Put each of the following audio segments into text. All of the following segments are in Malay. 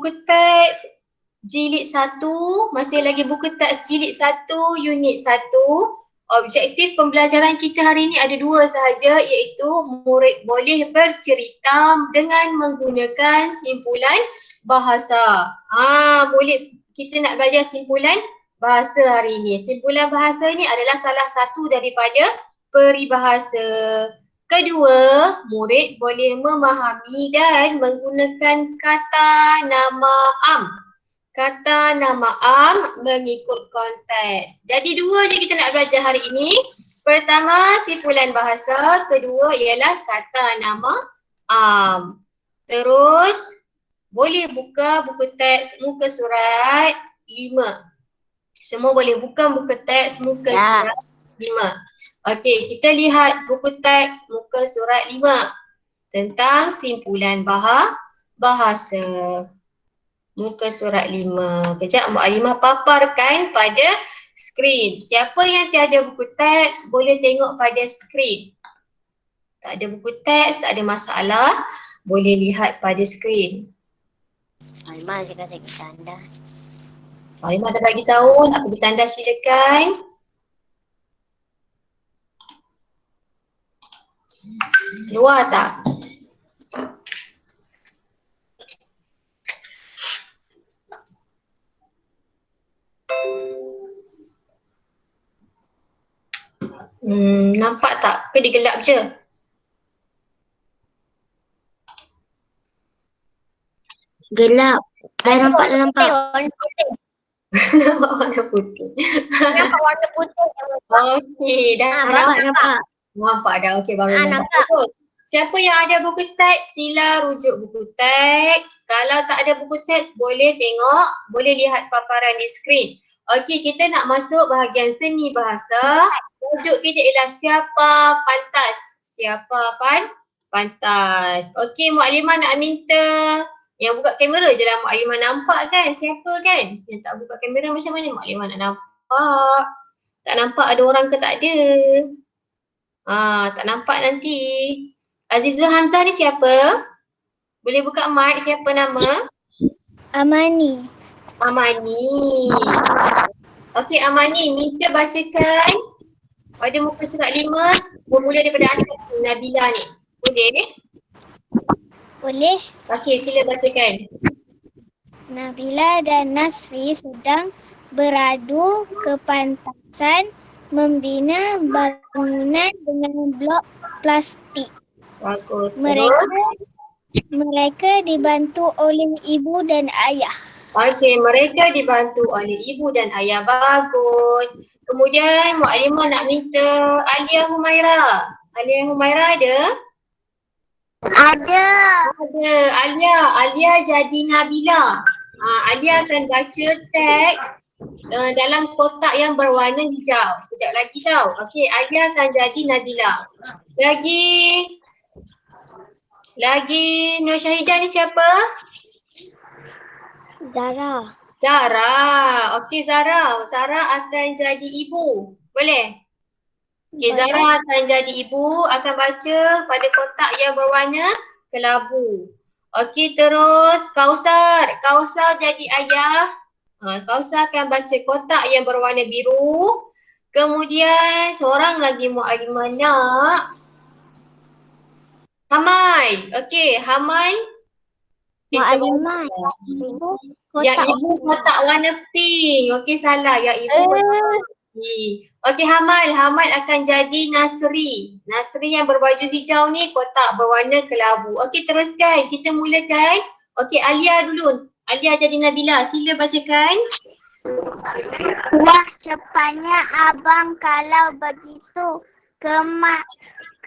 buku teks jilid 1, masih lagi buku teks jilid 1 unit 1. Objektif pembelajaran kita hari ini ada 2 sahaja, iaitu murid boleh bercerita dengan menggunakan simpulan bahasa. Boleh kita nak belajar simpulan bahasa hari ini. Simpulan bahasa ini adalah salah satu daripada peribahasa. Kedua, murid boleh memahami dan menggunakan kata nama am. Kata nama am mengikut konteks. Jadi 2 je kita nak belajar hari ini. Pertama, simpulan bahasa. Kedua ialah kata nama am. Terus, boleh buka buku teks muka surat 5. Semua boleh buka buku teks muka surat 5. Okey, kita lihat buku teks muka surat 5 tentang simpulan bahasa. Muka surat 5. Kejap Mak Alimah paparkan pada skrin. Siapa yang tiada buku teks boleh tengok pada skrin. Tak ada buku teks, tak ada masalah. Boleh lihat pada skrin. Alimah saya kasi tanda. Mak Alimah dah bagi tahu nak pergi tanda silakan. Keluar tak? Nampak tak? Ke dia gelap je? Gelap. Nampak. Nampak warna putih. Nampak warna putih. Okey, dah Nampak. Nampak dah. Okey, baru Nampak. Bagus. Siapa yang ada buku teks, sila rujuk buku teks. Kalau tak ada buku teks, boleh tengok, boleh lihat paparan di skrin. Okey, kita nak masuk bahagian seni bahasa. Rujuk kita ialah siapa pantas. Siapa pantas. Okey, Mak Alimah nak minta yang buka kamera je lah Mak Alimah nampak kan siapa kan. Yang tak buka kamera macam mana Mak Alimah nak nampak. Tak nampak ada orang ke tak ada. Tak nampak nanti. Azizul Hamzah ni siapa? Boleh buka mic, siapa nama? Amani. Okey Amani, minta bacakan pada muka surat 5 bermula daripada atas Nabila ni. Boleh? Boleh. Okey, sila bacakan. Nabila dan Nasri sedang beradu kepantasan membina bangunan dengan blok plastik. Bagus. Mereka dibantu oleh ibu dan ayah. Okey, mereka dibantu oleh ibu dan ayah. Bagus. Kemudian Mak Alimah nak minta Alia Humaira. Alia Humaira ada? Ada. Alia jadi Nabila. Alia akan baca teks dalam kotak yang berwarna hijau. Kejap lagi tau. Okey, Alia akan jadi Nabila. Lagi Nur Syahidah ni siapa? Zara. Okey Zara akan jadi ibu. Boleh? Okey, Zara akan jadi ibu, akan baca pada kotak yang berwarna kelabu. Okey, terus Kausar jadi ayah. Kausar akan baca kotak yang berwarna biru. Kemudian seorang lagi Mak Alimah nak Hamai. Okey, Hamai. Mak Alimah. Yang ibu kotak warna pink. Okey, salah. Yang ibu kotak Okey, Hamal akan jadi Nasri. Nasri yang berbaju hijau ni kotak berwarna kelabu. Okey, teruskan. Kita mulakan. Okey, Alia dulu. Alia jadi Nabila. Sila bacakan. Wah, cepatnya abang kalau begitu.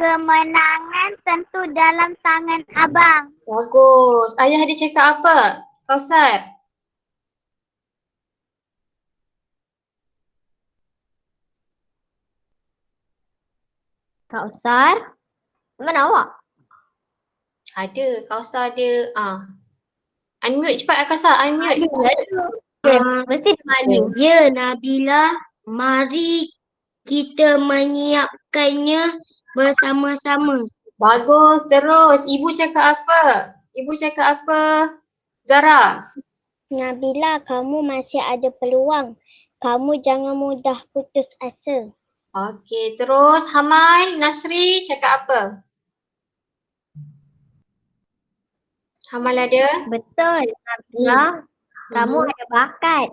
Kemenangan tentu dalam tangan abang. Bagus. Ayah dia cakap apa? Kausar. Kausar? Mana awak? Ada. Kausar ada. Unmute cepat Kausar. Unmute. Mesti malu. Ya, Nabila. Mari kita menyiapkannya bersama-sama. Bagus. Terus. Ibu cakap apa? Zara. Nabila, kamu masih ada peluang. Kamu jangan mudah putus asa. Okey, terus Hamal, Nasri cakap apa? Hamal ada? Betul, Nabila. Kamu Mhm. ada bakat.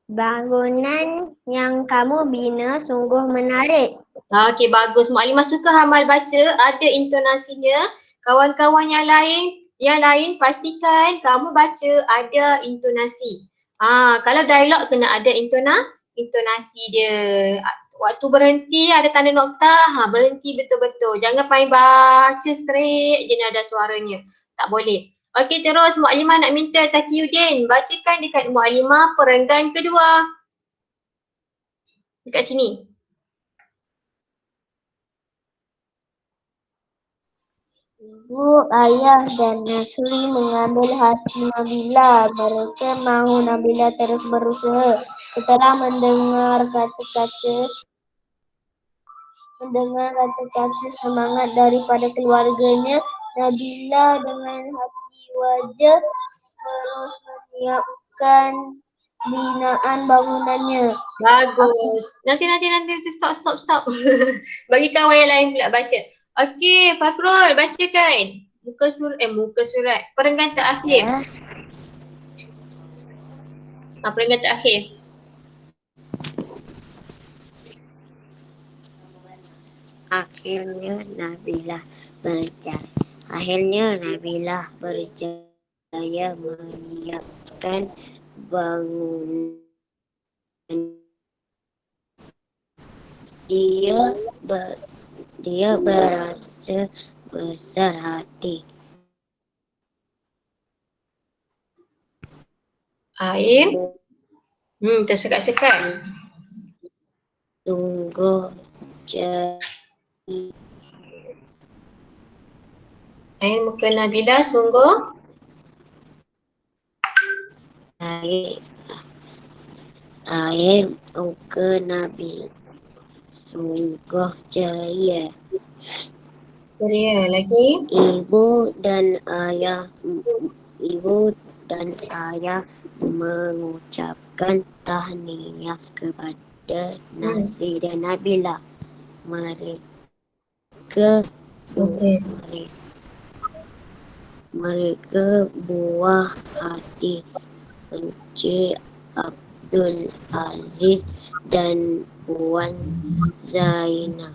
Bangunan yang kamu bina sungguh menarik. Okey, bagus. Mukadimah suka Hamal baca, ada intonasinya. Kawan-kawan yang lain pastikan kamu baca ada intonasi. Kalau dialog kena ada intonasi dia. Waktu berhenti ada tanda nokta, berhenti betul-betul. Jangan main baca straight je nada suaranya. Tak boleh. Okey, terus Mukadimah nak minta Taqiyuddin bacakan dekat Mukadimah perenggan kedua. Dekat sini. Ibu, ayah dan Nasri mengambil hati Nabila. Mereka mahu Nabila terus berusaha. Setelah mendengar kata-kata semangat daripada keluarganya, Nabila dengan hati wajah terus menyiapkan binaan bangunannya. Bagus. Nanti stop. Bagi kawan yang lain pula baca. Okey, Fakrul bacakan. Muka surat. Perenggan terakhir. Ya. Perenggan terakhir. Akhirnya Nabila berjaya menyiapkan bangunan. Dia berasa besar hati. Air. Tersekat-sekat. Sungguh jadi Air muka Nabila sungguh. air muka Nabi sungguh ceria. Ceria lagi. Ibu dan ayah mengucapkan tahniah kepada Nasri dan Nabila. Okey. Mereka buah hati Encik Abdul Aziz dan Puan Zainab.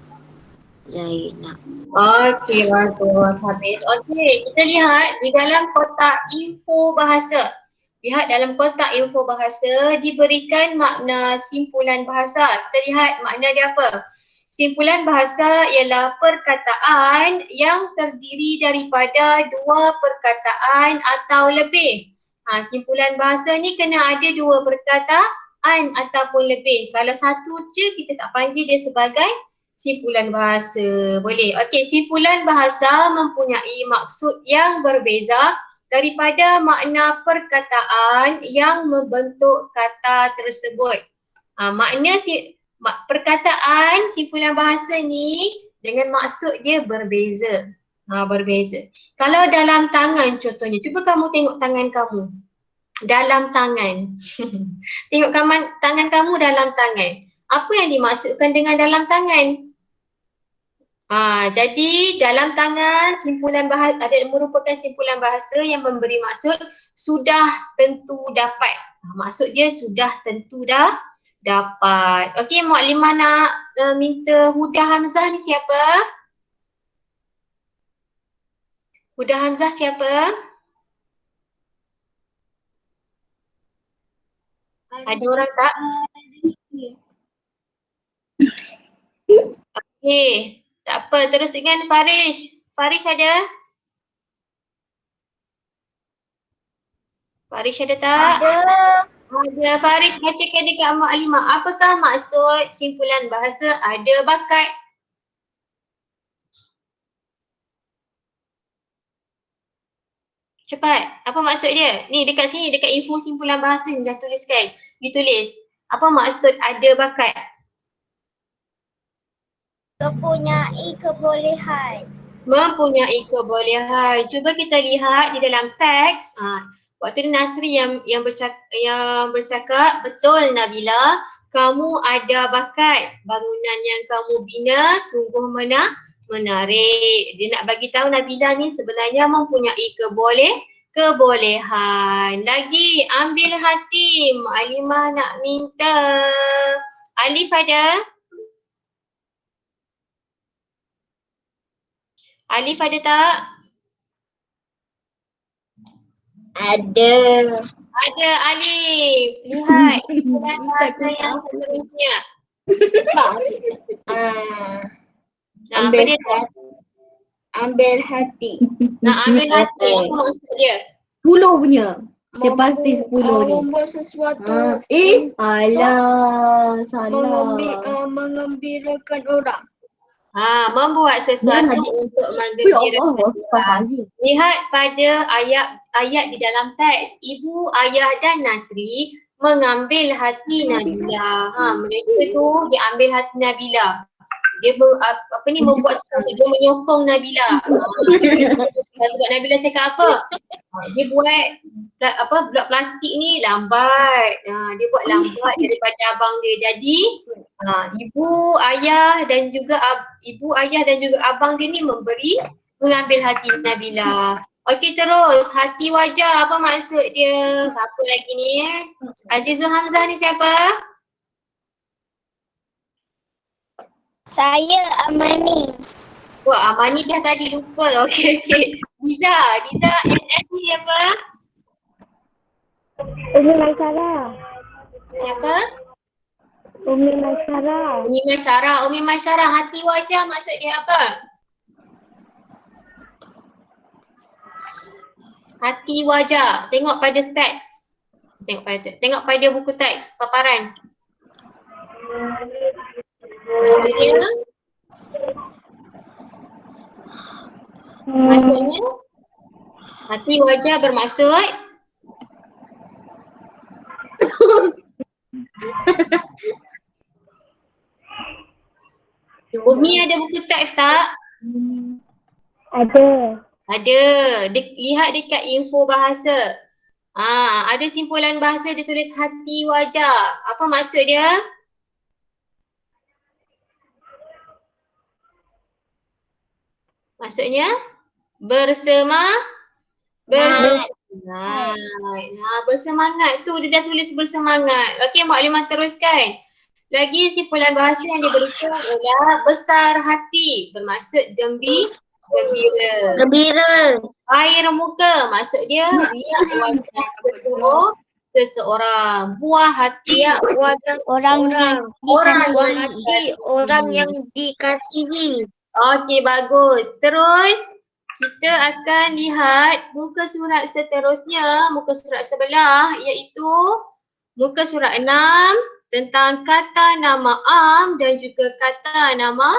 Okey, bagus. Habis. Okey, kita lihat di dalam kotak info bahasa. Lihat dalam kotak info bahasa diberikan makna simpulan bahasa. Kita lihat makna dia apa. Simpulan bahasa ialah perkataan yang terdiri daripada dua perkataan atau lebih. Simpulan bahasa ni kena ada dua perkataan ataupun lebih. Kalau satu je kita tak panggil dia sebagai simpulan bahasa. Boleh. Okey, simpulan bahasa mempunyai maksud yang berbeza daripada makna perkataan yang membentuk kata tersebut. Makna perkataan simpulan bahasa ni dengan maksud dia berbeza. Berbeza. Kalau dalam tangan contohnya, cuba kamu tengok tangan kamu. Dalam tangan. Tengok tangan kamu dalam tangan. Apa yang dimaksudkan dengan dalam tangan? Jadi dalam tangan simpulan bahasa merupakan simpulan bahasa yang memberi maksud sudah tentu dapat. Maksud dia sudah tentu dah dapat. Okey, Mukadimah nak minta Huda Hamzah ni siapa? Huda Hamzah siapa? Ada orang tak? Okey, tak apa. Terus dengan Farish. Farish ada? Farish ada tak? Ada. Farish bacakan dekat Mukadimah. Apakah maksud simpulan bahasa ada bakat? Cepat. Apa maksud dia? Ni dekat sini, dekat info simpulan bahasa ni dah tuliskan. Ditulis. Apa maksud ada bakat? Mempunyai kebolehan. Mempunyai kebolehan. Cuba kita lihat di dalam teks. Waktu ni Nasri yang bercakap, betul Nabila, kamu ada bakat. Bangunan yang kamu bina sungguh menarik. Dia nak bagi tahu Nabila ni sebenarnya mempunyai kebolehan. Lagi ambil hati, Mak Alimah nak minta. Alif ada? Alif ada tak? Ada. Ada Alif. Lihat kumpulan bahasa yang seterusnya. Nah, apa dia tu? Ambil hati. Nak ambil hati, apa maksud dia? 10 punya. Saya pasti 10 ni. Membuat sesuatu. Alah, salah. Mengembirakan orang. Membuat sesuatu untuk menggembirakan orang. Lihat pada ayat di dalam teks, ibu, ayah dan Nasri mengambil hati Nabila. Mereka tu diambil hati Nabila. Dia membuat sesuatu, dia menyokong Nabila. Sebab Nabila cakap apa? Dia buat blok plastik ni lambat. Dia buat lambat daripada abang dia. Jadi ibu, ayah dan juga abang dia ni mengambil hati Nabila. Okey, terus hati wajah, apa maksud dia? Siapa lagi ni? Azizul Hamzah ni siapa? Saya Amani. Wah, Amani dah tadi lupa. Okey. Liza NS ni siapa? Umi Maisara. Siapa? Umi Maisara. Umi Maisara, hati wajah maksud dia apa? Hati wajah. Tengok pada specs. Tengok pada buku teks, paparan. Maksudnya hati wajah bermaksud Umi ada buku teks tak? Ada. Lihat dekat info bahasa. Ada simpulan bahasa dia tulis hati wajah. Apa maksud dia? Maksudnya bersemangat. Bersemangat tu dia dah tulis bersemangat. Okey, Mak Limah teruskan. Lagi simpulan bahasa yang diberikan ialah besar hati, bermaksud gembira. Air muka, maksud dia riak wajah seseorang. Buah hati wajah seseorang. Orang yang dikasihi. Okey, bagus. Terus kita akan lihat muka surat seterusnya, muka surat sebelah, iaitu muka surat 6 tentang kata nama am dan juga kata nama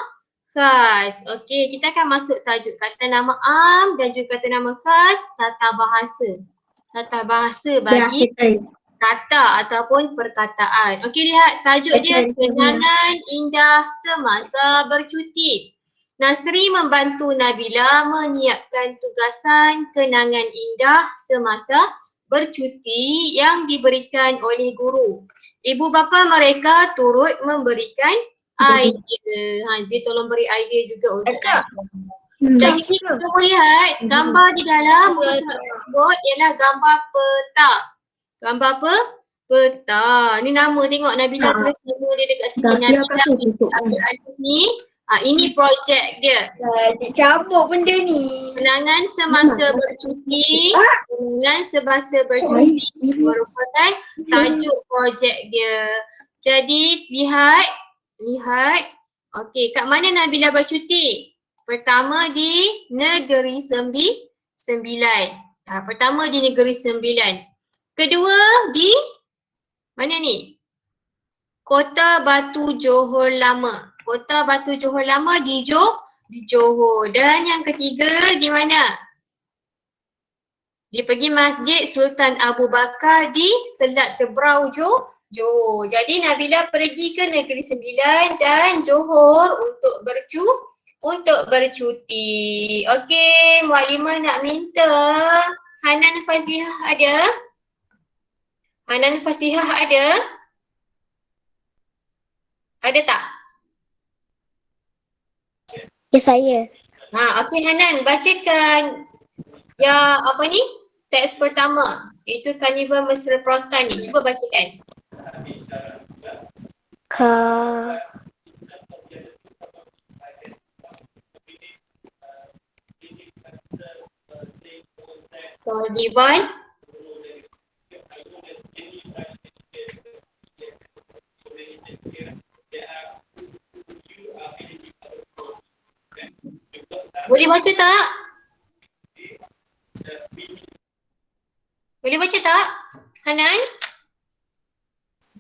khas. Okey, kita akan masuk tajuk kata nama am dan juga kata nama khas, tata bahasa. Tata bahasa bagi kata ataupun perkataan. Okey, lihat tajuk dia, kenangan indah semasa bercuti. Nasri membantu Nabila menyiapkan tugasan kenangan indah semasa bercuti yang diberikan oleh guru. Ibu bapa mereka turut memberikan idea. Dia tolong beri idea juga untuk jadi kita lihat gambar di dalam muka surat tersebut ialah gambar peta. Gambar apa? Peta. Ni nama, tengok Nabila tulis nama dia dekat sini. Nabila Abdul Aziz ni. Ini projek dia. Cabut benda ni. Kenangan semasa bercuti. Kenangan semasa bercuti merupakan tajuk projek dia. Jadi lihat. Okey, kat mana Nabila bercuti? Pertama di Negeri Sembilan. Pertama di Negeri Sembilan. Kedua di mana ni? Kota Batu Johor Lama. Kota Batu Johor Lama di Johor. Dan yang ketiga di mana? Dia pergi Masjid Sultan Abu Bakar di Selat Tebrau Johor. Jadi Nabila pergi ke Negeri Sembilan dan Johor untuk bercuti. Okey, Mualimah nak minta Hanan Fazihah ada? Hanan Fazihah ada? Ada tak? Ya, saya. Okey Hanan, bacakan ya apa ni? Teks pertama iaitu Karnival Mesra Perautan ni. Cuba bacakan. Ka Karnival boleh baca tak? Boleh baca tak? Hanan?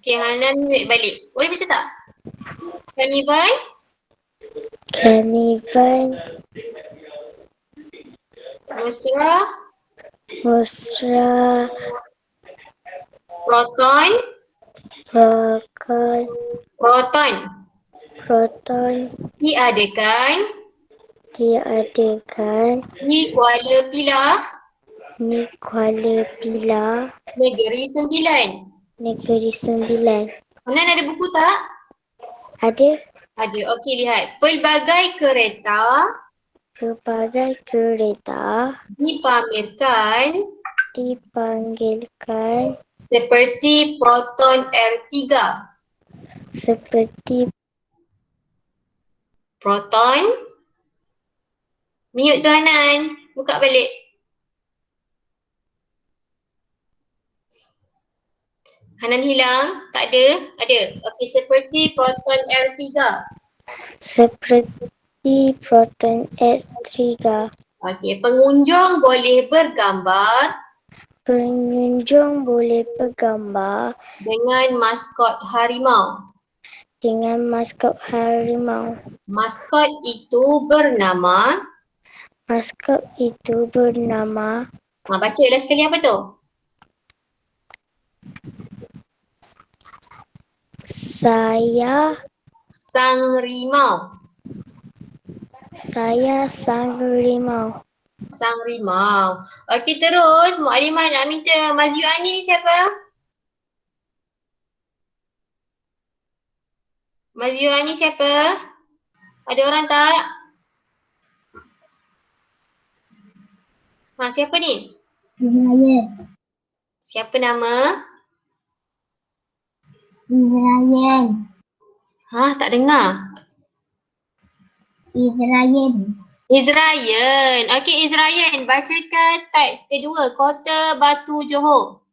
Okey, Hanan mute balik. Boleh baca tak? Karnival Karnival Mesra Mesra Perautan Proton diadakan di Kuala Pilah, Negeri Sembilan. Negeri Sembilan. Hanan ada buku tak? Ada Ada. Okey, lihat. Pelbagai kereta berbagai kereta dipanggilkan seperti Proton R3. seperti Proton. Mute tu Hanan. Buka balik. Hanan hilang? Tak ada? Ada. Okey, seperti Proton R3. seperti Proton S3. Okey, pengunjung boleh bergambar Pengunjung boleh bergambar dengan maskot harimau. dengan maskot harimau. Maskot itu bernama, bacalah sekali apa tu? Saya Sang rimau. sang rimau. Sang rimau. Okey, terus Mukadimah nak minta Mazyu Ani ni siapa? Mazyu Ani siapa? Ada orang tak? Siapa ni? Izrael. Siapa nama? Izrael. Tak dengar. Izrayan. Okey Izrayan, bacakan teks kedua, Kota Batu Johor.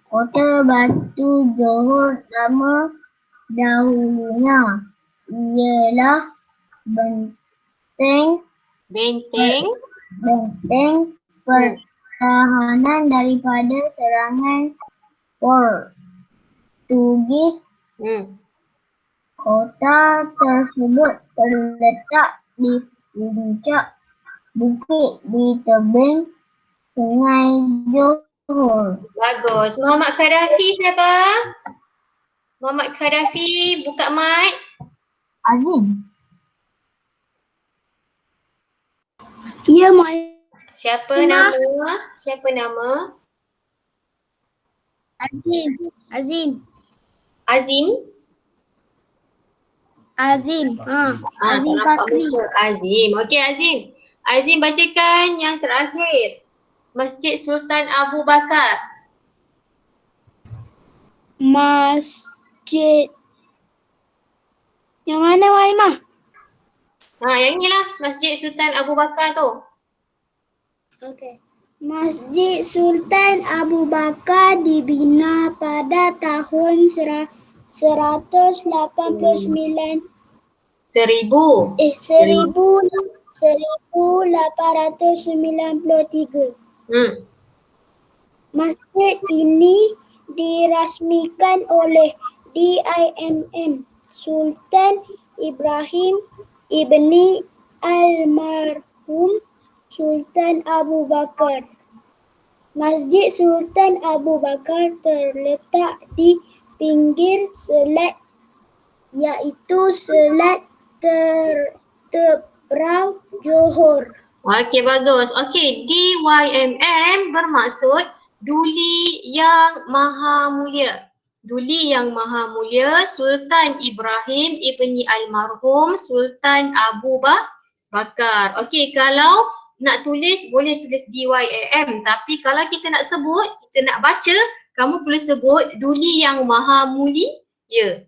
Kota Batu Johor nama dahulunya ialah Benteng pertahanan daripada serangan Portugis. Kota tersebut terletak di puncak bukit di tebing Sungai Johor. Bagus. Muhammad Khadafi siapa? Muhammad Khadafi, buka mic. Azim. Ya, Mak. Siapa nama? Siapa nama? Azim. Azim? Azim Tak nampak muka. Azim. Okey Azim. Azim bacakan yang terakhir. Masjid Sultan Abu Bakar. Masjid. Yang mana, Walimah? Yang inilah Masjid Sultan Abu Bakar tu. Okey. Masjid Sultan Abu Bakar dibina pada tahun 1893. Masjid ini dirasmikan oleh DIMM Sultan Ibrahim ibni almarhum Sultan Abu Bakar. Masjid Sultan Abu Bakar terletak di pinggir selat iaitu Selat Brau, Johor. Okey, bagus. Okey, DYMM bermaksud Duli Yang Maha Mulia. Duli Yang Maha Mulia Sultan Ibrahim ibni almarhum Sultan Abu Bakar. Okey, kalau nak tulis boleh tulis DYMM, tapi kalau kita nak sebut, kita nak baca, kamu perlu sebut Duli Yang Maha Mulia.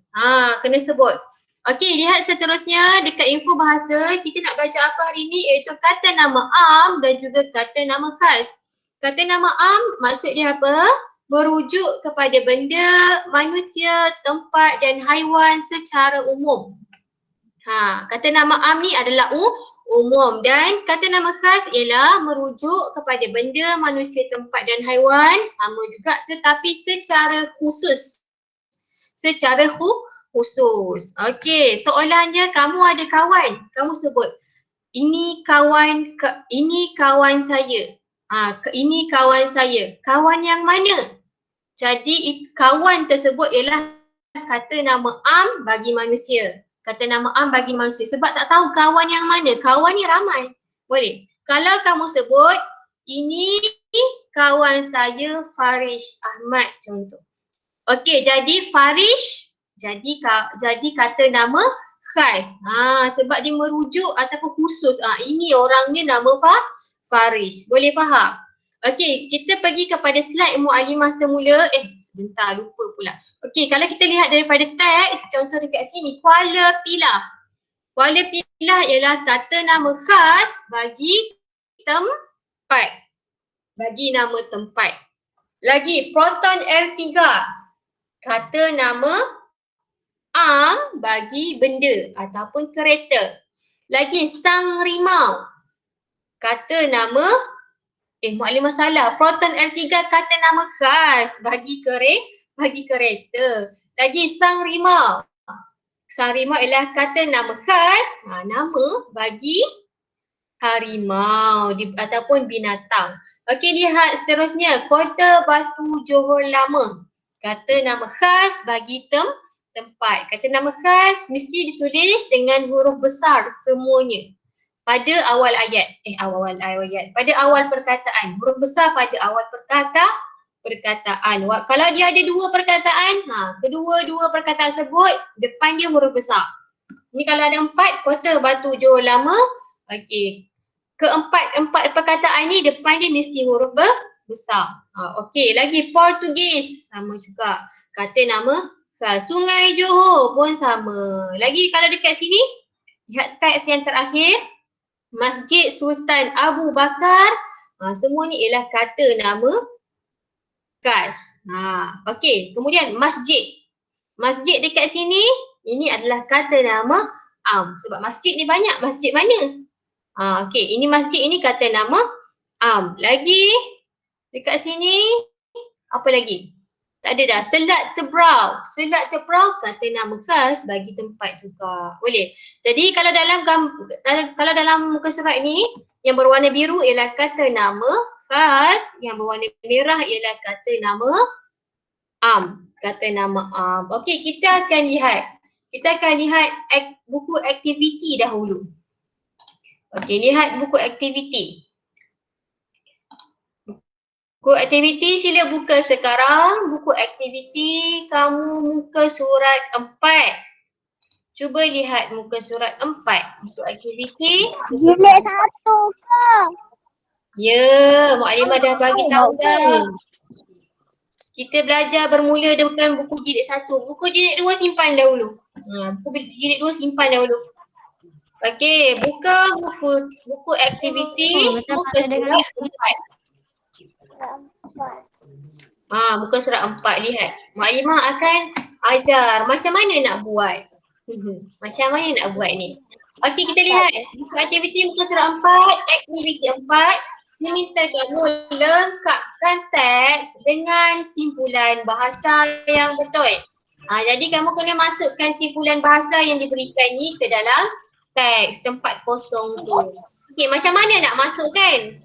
Kena sebut. Okey, lihat seterusnya dekat info bahasa, kita nak baca apa hari ni, iaitu kata nama am dan juga kata nama khas. Kata nama am maksud dia apa? Merujuk kepada benda, manusia, tempat dan haiwan secara umum. Kata nama am ni adalah umum, dan kata nama khas ialah merujuk kepada benda, manusia, tempat dan haiwan, sama juga tetapi secara khusus. Secara khusus. Okey, soalannya, kamu ada kawan, kamu sebut ini kawan saya. Ini kawan saya. Kawan yang mana? Jadi kawan tersebut ialah kata nama am bagi manusia. Kata nama am bagi manusia sebab tak tahu kawan yang mana. Kawan ni ramai. Boleh. Kalau kamu sebut ini kawan saya Farish Ahmad contoh. Okey, jadi Farish jadi kata nama khas. Sebab dia merujuk ataupun khusus. Ini orangnya nama Farish. Boleh faham? Okey, kita pergi kepada slide Muallimah semula. Sebentar, lupa pula. Okey, kalau kita lihat daripada teks, contoh dekat sini, Kuala Pilah. Kuala Pilah ialah kata nama khas bagi tempat. Bagi nama tempat. Lagi, Proton R3. Kata nama am bagi benda ataupun kereta. Lagi, Sang Rimau. Kata nama Muallimah salah. Proton R3 kata nama khas bagi kereta. Lagi, Sang Rimau. Sang Rimau ialah kata nama khas, nama bagi harimau ataupun binatang. Okey, lihat seterusnya. Kota Batu Johor Lama. Kata nama khas bagi tempat. Kata nama khas mesti ditulis dengan huruf besar semuanya. Pada awal ayat. Pada awal perkataan. Huruf besar pada awal perkataan. Kalau dia ada dua perkataan, kedua-dua perkataan sebut, depan dia huruf besar. Ni kalau ada 4, Kota Batu Johor Lama. Okey. Keempat perkataan ni depan dia mesti huruf besar. Okey, lagi Portugis. Sama juga. Kata nama khas. Sungai Johor pun sama. Lagi kalau dekat sini, lihat teks yang terakhir. Masjid Sultan Abu Bakar. Semua ni ialah kata nama khas. Okey, kemudian masjid. Masjid dekat sini, ini adalah kata nama am. Sebab masjid ni banyak. Masjid mana? Okey, ini masjid ini kata nama am. Lagi dekat sini, apa lagi? Tak ada dah. Selat Tebrau. Selat Tebrau kata nama khas bagi tempat juga. Boleh. Jadi kalau dalam muka surat ni, yang berwarna biru ialah kata nama khas, yang berwarna merah ialah kata nama am. Kata nama am. Okey, kita akan lihat buku aktiviti dahulu. Okey, lihat buku aktiviti. Buku aktiviti sila buka sekarang. Buku aktiviti kamu muka surat 4. Cuba lihat muka surat 4. Buku aktiviti. Jilid 1 ke? Ya, Muallimah dah bagi tahu dah. Kita belajar bermula dengan buku jilid 1. Buku jilid 2 simpan dahulu. Buku jilid 2 simpan dahulu. Okey, buka buku aktiviti, muka surat 4. Muka surat 4, lihat. Muallimah akan ajar macam mana nak buat. Macam mana nak buat ni. Okey, kita lihat buku aktiviti muka surat 4, aktiviti 4. Dia minta kamu lengkapkan teks dengan simpulan bahasa yang betul. Jadi kamu kena masukkan simpulan bahasa yang diberikan ni ke dalam teks tempat kosong tu. Okey, macam mana nak masukkan?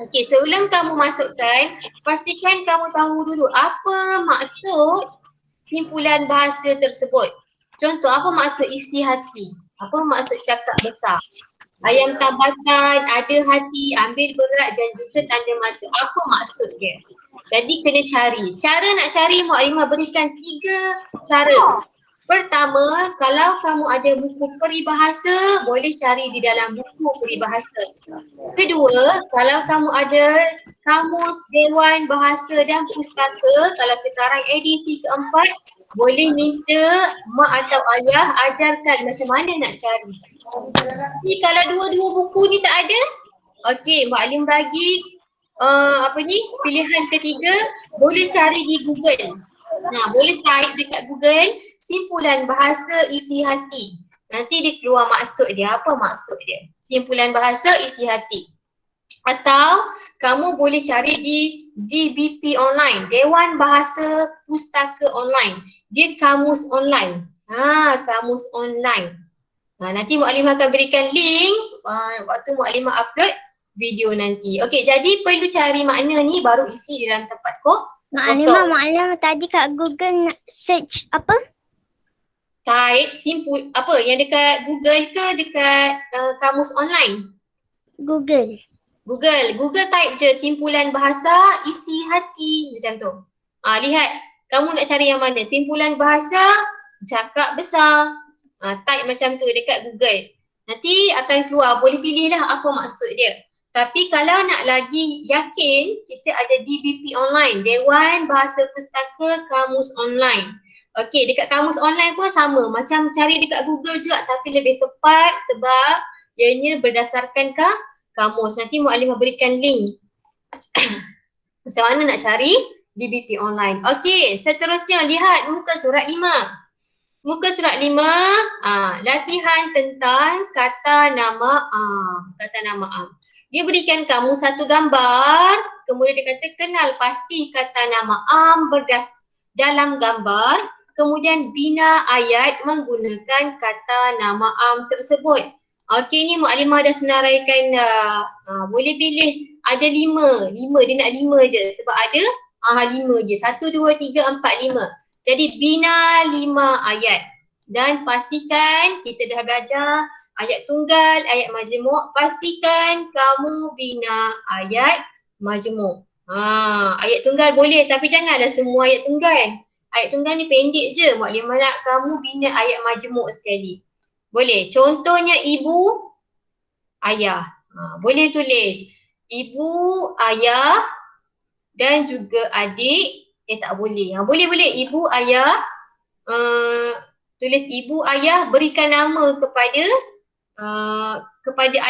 Okey, sebelum kamu masukkan, pastikan kamu tahu dulu apa maksud simpulan bahasa tersebut. Contoh, apa maksud isi hati? Apa maksud cakap besar? Ayam tabakan, ada hati, ambil berat dan juga tanda mata. Apa maksud dia? Jadi kena cari. Cara nak cari Mak Alimah berikan 3 cara. Pertama, kalau kamu ada buku peribahasa, boleh cari di dalam buku peribahasa. Kedua, kalau kamu ada kamus, dewan, bahasa dan pustaka, kalau sekarang edisi keempat, boleh minta mak atau ayah ajarkan macam mana nak cari. Jadi kalau dua-dua buku ni tak ada, okey, Mak Alim bagi pilihan ketiga, boleh cari di Google. Nah, boleh type dekat Google simpulan bahasa isi hati. Nanti dia keluar maksud dia, apa maksud dia. Simpulan bahasa isi hati. Atau kamu boleh cari di DBP online, Dewan Bahasa Pustaka Online. Dia kamus online. Kamus online. Nanti Mak Alimah akan berikan link waktu Mak Alimah upload video nanti. Okey, jadi perlu cari makna ni baru isi di dalam tempat Mak Alimah tadi kat Google nak search apa? Type simpul apa yang dekat Google ke dekat kamus online? Google. Google type je simpulan bahasa isi hati macam tu. Lihat, kamu nak cari yang mana? Simpulan bahasa cakap besar. Type macam tu dekat Google. Nanti akan keluar, boleh pilihlah apa maksud dia. Tapi kalau nak lagi yakin, kita ada DBP online, Dewan Bahasa Pustaka Kamus Online. Okey, dekat kamus online pun sama, macam cari dekat Google juga tapi lebih tepat sebab ianya berdasarkan kamus. Nanti Mak Alimah berikan link macam mana nak cari DBP online. Okey, seterusnya lihat muka surat 5. Muka surat 5, latihan tentang kata nama am. Dia berikan kamu satu gambar, kemudian dia kata kenal pasti kata nama am dalam gambar, kemudian bina ayat menggunakan kata nama am tersebut. Okey, ni Mak Alimah dah senaraikan dah. Boleh pilih ada 5 dia nak 5 je sebab ada 5 je. 1, 2, 3, 4, 5. Jadi bina 5 ayat dan pastikan kita dah belajar ayat tunggal, ayat majmuk. Pastikan kamu bina ayat majmuk. Ayat tunggal boleh tapi janganlah semua ayat tunggal. Ayat tunggal ni pendek je. Mak Alimah nak kamu bina ayat majmuk sekali. Boleh. Contohnya ibu, ayah. Boleh tulis ibu, ayah dan juga adik. Tak boleh. Boleh. Ibu, ayah. Tulis ibu, ayah berikan nama kepada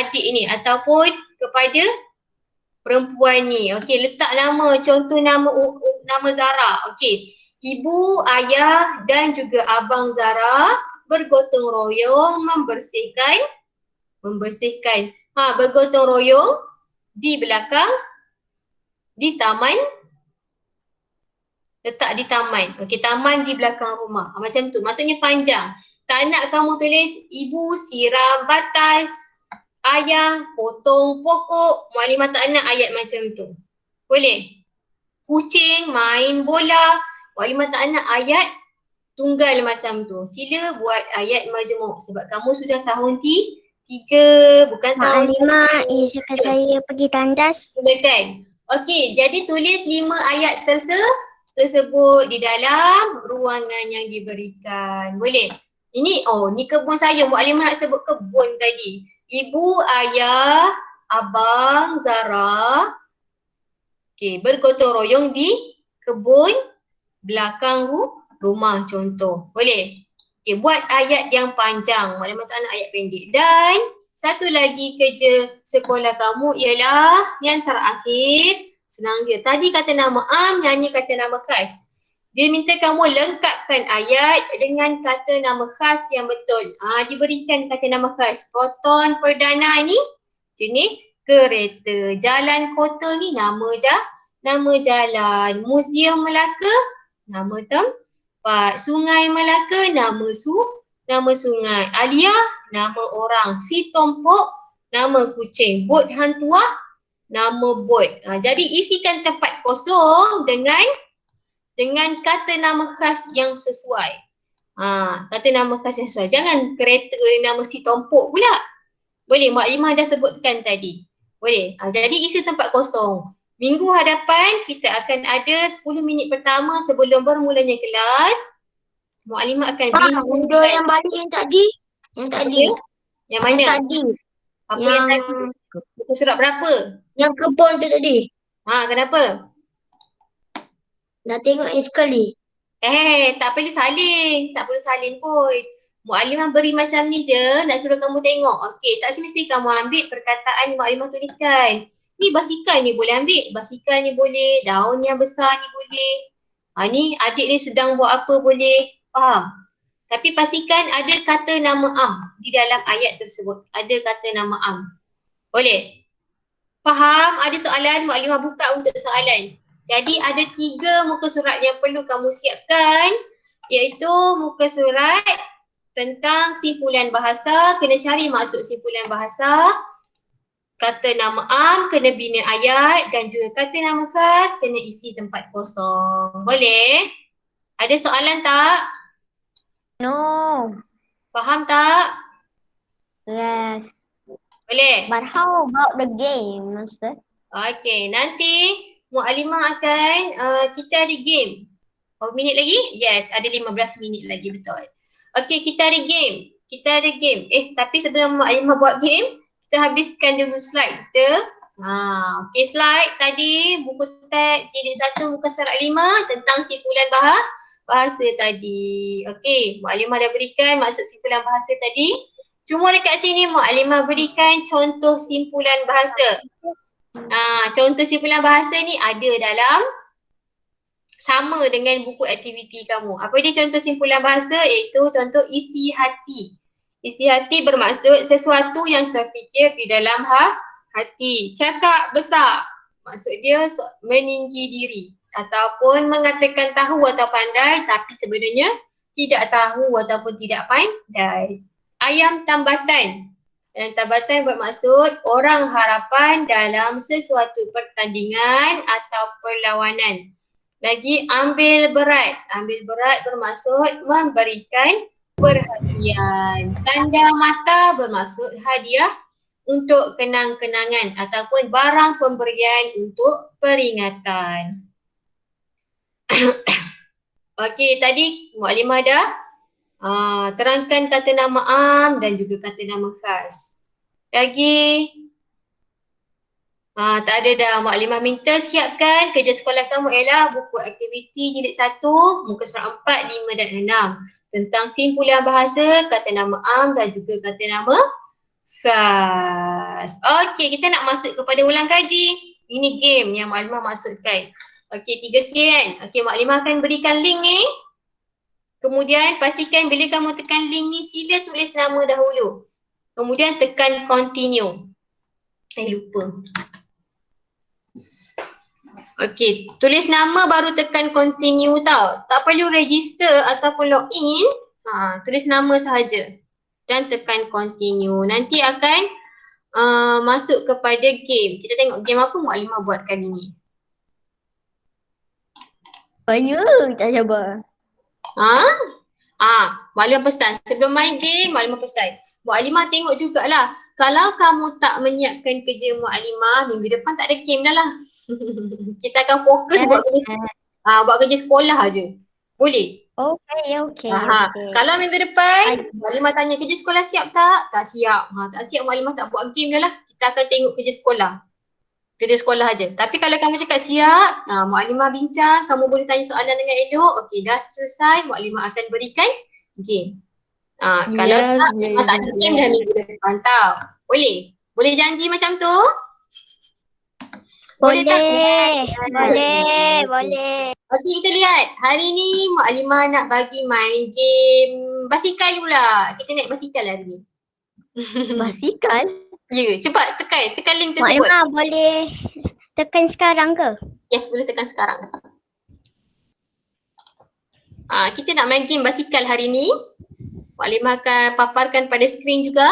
adik ni ataupun kepada perempuan ni. Okey, letak nama, contoh nama Zara. Okey. Ibu, ayah dan juga abang Zara bergotong royong membersihkan bergotong royong di belakang di taman, letak di taman. Okey, taman di belakang rumah. Macam tu. Maksudnya panjang. Tak nak kamu tulis ibu siram batas, ayah potong pokok. Mak Alimah tak nak ayat macam tu. Boleh. Kucing main bola. Mak Alimah tak nak ayat tunggal macam tu. Sila buat ayat majmuk sebab kamu sudah tahun 3, bukan Mak tahun 1. Alimah, izinkan saya pergi tandas. Silakan. Okey, jadi tulis 5 ayat tersebut di dalam ruangan yang diberikan. Boleh? Ini, ni kebun saya. Mak Alimah nak sebut kebun tadi. Ibu, ayah, abang, Zara. Okey, bergotong royong di kebun belakang rumah contoh. Boleh? Okey, buat ayat yang panjang. Mak Alimah tak nak ayat pendek. Dan satu lagi kerja sekolah kamu ialah yang terakhir. Senang dia. Tadi kata nama am, nyanyi kata nama khas. Dia minta kamu lengkapkan ayat dengan kata nama khas yang betul. Diberikan kata nama khas. Proton perdana ni jenis kereta. Jalan kota ni nama jalan. Muzium Melaka, nama tempat. Sungai Melaka, nama sungai. Alia, nama orang. Si Tompok, nama kucing. Bot Hantuah, nama bot. Jadi isikan tempat kosong dengan kata nama khas yang sesuai. Kata nama khas yang sesuai. Jangan kereta nama si Tompok pula. Boleh, Maklimah dah sebutkan tadi. Boleh. Jadi isi tempat kosong. Minggu hadapan kita akan ada 10 minit pertama sebelum bermulanya kelas. Maklimah akan bincang. Untuk yang balik yang tadi. Yang tadi. Yang mana? Yang tadi. Apa yang tadi? Buku surat berapa? Yang kebun tu tadi. Kenapa? Dah tengok yang sekali. Tak perlu salin. Tak perlu salin pun. Mu'alimah beri macam ni je, nak suruh kamu tengok. Okey, tak semesti kamu ambil perkataan yang Mu'alimah tuliskan. Ni basikal ni boleh ambil, basikal ni boleh, daun yang besar ni boleh. Ni adik ni sedang buat apa boleh, faham? Tapi pastikan ada kata nama am di dalam ayat tersebut. Ada kata nama am. Boleh? Faham? Ada soalan? Mu'alimah buka untuk soalan. Jadi ada 3 muka surat yang perlu kamu siapkan, iaitu muka surat tentang simpulan bahasa, kena cari maksud simpulan bahasa, kata nama am, kena bina ayat dan juga kata nama khas, kena isi tempat kosong. Boleh? Ada soalan tak? No. Faham tak? Yes. Boleh? But how about the game, Master? Okey, nanti Mu'alimah akan, kita ada game. Minit lagi? Yes, ada 15 minit lagi, betul. Okey, kita ada game. Tapi sebelum Mu'alimah buat game, kita habiskan dulu slide kita. Okey, slide tadi, buku teks jilid 1 muka surat 5 tentang simpulan bahasa tadi. Okey, Mu'alimah dah berikan maksud simpulan bahasa tadi. Cuma dekat sini Mu'alimah berikan contoh simpulan bahasa. Contoh simpulan bahasa ni ada dalam sama dengan buku aktiviti kamu. Apa dia contoh simpulan bahasa? Iaitu contoh isi hati. Isi hati bermaksud sesuatu yang terfikir di dalam hati. Cakap besar, maksud dia meninggi diri. Ataupun mengatakan tahu atau pandai tapi sebenarnya tidak tahu ataupun tidak pandai. Ayam tambatan. Dan tambatan bermaksud orang harapan dalam sesuatu pertandingan atau perlawanan. Lagi ambil berat. Ambil berat bermaksud memberikan perhatian. Tanda mata bermaksud hadiah untuk kenang-kenangan ataupun barang pemberian untuk peringatan. Okey, tadi Mu'alimah dah terangkan kata nama am dan juga kata nama khas. Lagi tak ada dah. Mu'alimah minta siapkan kerja sekolah kamu ialah buku aktiviti jilid 1 muka surat 4, 5 dan 6 tentang simpulan bahasa, kata nama am dan juga kata nama khas. Okey, kita nak masuk kepada ulang kaji. Ini game yang Mu'alimah maksudkan. Okey, 3K kan. Okey, Mu'alimah akan berikan link ni. Kemudian pastikan bila kamu tekan link ni sila tulis nama dahulu. Kemudian tekan continue. Lupa. Okey, tulis nama baru tekan continue tau. Tak perlu register ataupun login. Tulis nama sahaja. Dan tekan continue. Nanti akan masuk kepada game. Kita tengok game apa Mu'alimah buat kali ni. Banyak, tak sabar. Mu'alimah pesan. Sebelum main game, Mu'alimah pesan. Mu'alimah tengok jugalah. Kalau kamu tak menyiapkan kerja Mu'alimah, minggu depan tak ada game dah lah. Kita akan fokus buat kerja sekolah je. Boleh? Okay. Kalau minggu depan, Mu'alimah tanya kerja sekolah siap tak? Tak siap. Tak siap Mu'alimah tak buat game dah lah. Kita akan tengok kerja sekolah. Kerja sekolah aja. Tapi kalau kamu cakap siap, Mu'alimah bincang, kamu boleh tanya soalan dengan elok. Okey, dah selesai, Mu'alimah akan berikan game. Kalau tak ada game dah minggu depan tau. Boleh? Boleh janji macam tu? Boleh. Tak? Boleh. Okey, kita lihat. Hari ni Mu'alimah nak bagi main game basikal pula. Kita naik basikal hari ni. Basikal? Ya, cepat tekan link tersebut. Maklimah boleh tekan sekarang ke? Yes, boleh tekan sekarang. Kita nak main game basikal hari ni. Mu'alimah akan paparkan pada skrin juga.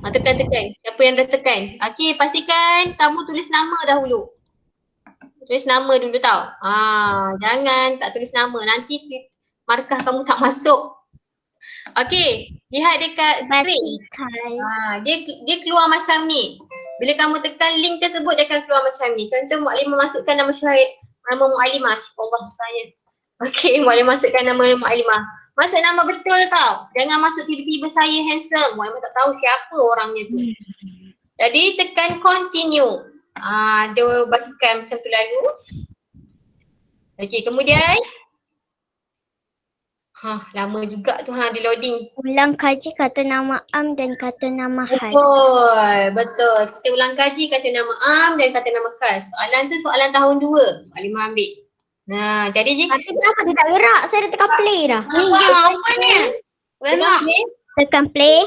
Tekan. Siapa yang dah tekan? Okey, pastikan kamu tulis nama dahulu. Tulis nama dulu tau. Jangan tak tulis nama. Nanti markah kamu tak masuk. Okey, lihat dekat screen. Basikal. Dia keluar macam ni. Bila kamu tekan link tersebut dia akan keluar macam ni. Contoh Mukadimah masukkan nama Syahid, nama Mukadimah. Allah saya. Okey, Mukadimah masukkan nama Mukadimah. Masuk nama betul tau. Jangan masuk tiba-tiba saya handsome. Mukadimah tak tahu siapa orangnya tu. Jadi tekan continue. Ada basikal macam tu lalu. Okey, kemudian lama juga tu dia loading. Ulang kaji kata nama am dan kata nama khas. Betul. Kita ulang kaji kata nama am dan kata nama khas. Soalan tu soalan tahun 2. Mukadimah ambil. Nah, jadi Tapi kenapa dia tak gerak? Saya dah tekan play dah. apa ni? Tekan play. Tekan play.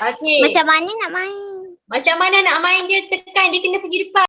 Okey. Macam mana nak main? Macam mana nak main je tekan dia kena pergi depan.